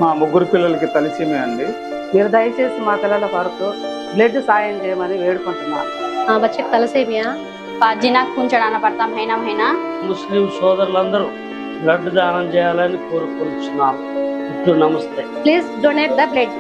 మా ముగ్గురు పిల్లలకి తలసీమియా అండి. మీరు దయచేసి మా పిల్లల కొరకు బ్లడ్ సాయం చేయమని వేడుకుంటున్నాను. बच्चे तलसेमिया जिना खून चढ़ाना पड़ता महीना महीना। ముస్లిం సోదరులందరూ బ్లడ్ దానం చేయాలని కోరుకుంటున్నాం. ఇప్పుడు నమస్తే. Please donate the blood.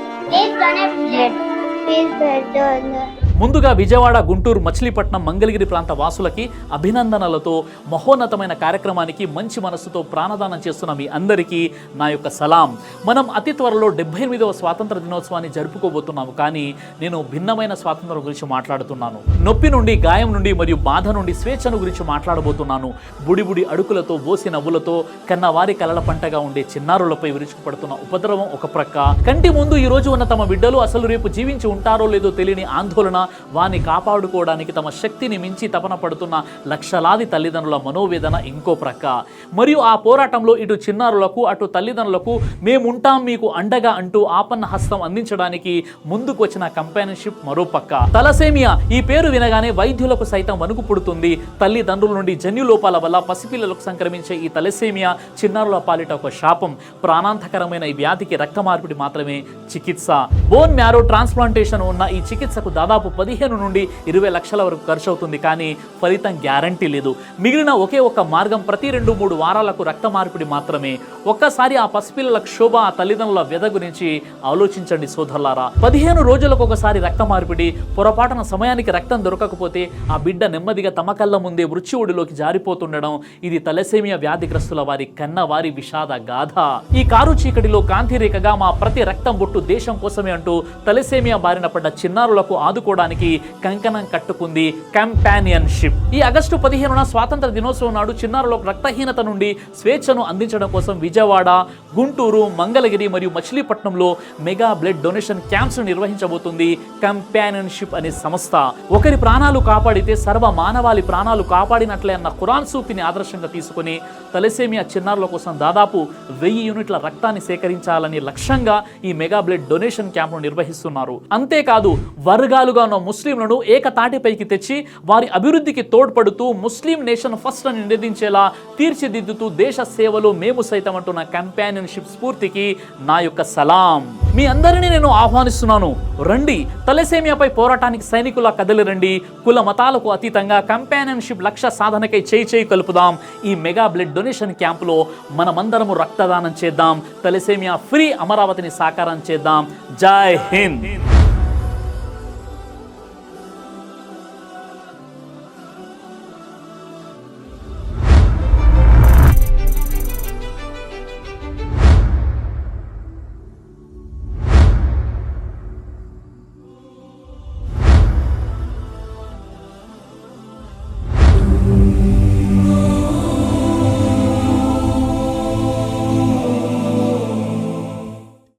ముందుగా విజయవాడ, గుంటూరు, మచిలీపట్నం, మంగళగిరి ప్రాంత వాసులకి అభినందనలతో మహోన్నతమైన కార్యక్రమానికి మంచి మనస్సుతో ప్రాణదానం చేస్తున్న మీ అందరికీ నా యొక్క సలాం. మనం అతి త్వరలో 78వ స్వాతంత్ర దినోత్సవాన్ని జరుపుకోబోతున్నాము. కానీ నేను భిన్నమైన స్వాతంత్రం గురించి మాట్లాడుతున్నాను. నొప్పి నుండి, గాయం నుండి మరియు బాధ నుండి స్వేచ్ఛను గురించి మాట్లాడబోతున్నాను. బుడిబుడి అడుకులతో, బోసి నవ్వులతో కన్నవారి కలల పంటగా ఉండే చిన్నారులపై విరుచుకుపడుతున్న ఉపద్రవం ఒక ప్రక్క, కంటి ముందు ఈ రోజు ఉన్న తమ బిడ్డలు అసలు రేపు జీవించి ఉంటారో లేదో తెలియని ఆందోళన, వారిని కాపాడుకోవడానికి తమ శక్తిని మించి తపన పడుతున్న లక్షలాది తల్లిదండ్రుల మనోవేదన ఇంకో ప్రక్క. మరియు ఆ పోరాటంలో ఇటు చిన్నారులకు అటు తల్లిదండ్రులకు మేముంటాం మీకు అండగా అంటూ ఆపన్న హస్తం అందించడానికి ముందుకు వచ్చిన కంపానియన్షిప్ మరో పక్క. తలసేమియా ఈ పేరు వినగానే వైద్యులకు సైతం వణుకు పుడుతుంది. తల్లిదండ్రుల నుండి జన్యు లోపాల వల్ల పసిపిల్లలకు సంక్రమించే ఈ తలసేమియా చిన్నారుల పాలిట ఒక శాపం. ప్రాణాంతకరమైన ఈ వ్యాధికి రక్త మార్పిడి మాత్రమే చికిత్స. బోన్ మ్యారో ట్రాన్స్ప్లాంటేషన్ ఉన్న ఈ చికిత్సకు దాదాపు 15 నుండి 20 లక్షల వరకు ఖర్చు అవుతుంది. కానీ ఫలితం గ్యారంటీ లేదు. మిగిలిన ఒకే ఒక్క మార్గం ప్రతి 2-3 వారాలకు రక్త మార్పిడి మాత్రమే. ఒక్కసారి ఆ పసిపిల్లల క్షోభ, ఆ తల్లిదండ్రుల వ్యధ గురించి ఆలోచించండి సోదరులారా. 15 రోజులకు ఒకసారి రక్త మార్పిడి. పొరపాటున సమయానికి రక్తం దొరకకపోతే ఆ బిడ్డ నెమ్మదిగా తమ కళ్ళ ముందే మృత్యువుడిలోకి జారిపోతుండడం ఇది తలసేమియా వ్యాధిగ్రస్తుల వారి కన్న వారి విషాద గాథ. ఈ కారు చీకటిలో కాంతిరేఖగా మా ప్రతి రక్తం బొట్టు దేశం కోసమే అంటూ తలసేమియా బారిన పడ్డ చిన్నారులకు ఆదుకోవడానికి కంకణం కట్టుకుంది కంపానియన్షిప్. ఈ ఆగస్టు 15న స్వాతంత్ర దినోత్సవం నాడు చిన్నారులకు రక్తహీనత నుండి స్వేచ్ఛను అందించడం కోసం విజయవాడ, గుంటూరు, మంగళగిరి మరియు మచిలీపట్నంలో మెగా బ్లడ్ డొనేషన్ క్యాంప్స్ నిర్వహించబోతుంది కంపానియన్షిప్ అనే సంస్థ. ఒకరి ప్రాణాలు కాపాడితే సర్వ మానవాళి ప్రాణాలు కాపాడినట్లే అన్న ఖురాన్ సూక్తిని ఆదర్శంగా తీసుకుని తలసేమియా చిన్నారుల కోసం దాదాపు 1000 యూనిట్ల రక్తాన్ని సేకరించాలని లక్ష్యంగా ఈ మెగా బ్లడ్ డొనేషన్ క్యాంప్ను నిర్వహిస్తున్నారు. అంతేకాదు వర్గాలుగా ఉన్న ముస్లింలను ఏకతాటిపైకి తెచ్చి వారి అభివృద్ధికి తోడ్పడుతూ ముస్లిం నేషన్ ఫస్ట్ అని నినదించేలా తీర్చిదిద్దుతూ దేశ సేవలో మేము సైతం అంటున్న కంపానియన్షిప్ స్ఫూర్తికి నా యొక్క సలాం. మీ అందరినీ నేను ఆహ్వానిస్తున్నాను. రండి, తలసేమియాపై పోరాటానికి సైనికులా కదలి రండి. కుల మతాలకు అతీతంగా కంపానియన్షిప్ లక్ష్య సాధనకై చేయి కలుపుదాం. ఈ మెగా బ్లడ్ డొనేషన్ క్యాంపులో మనమందరము రక్తదానం చేద్దాం. తలసేమియా ఫ్రీ అమరావతిని సాకారం చేద్దాం. జై హింద్.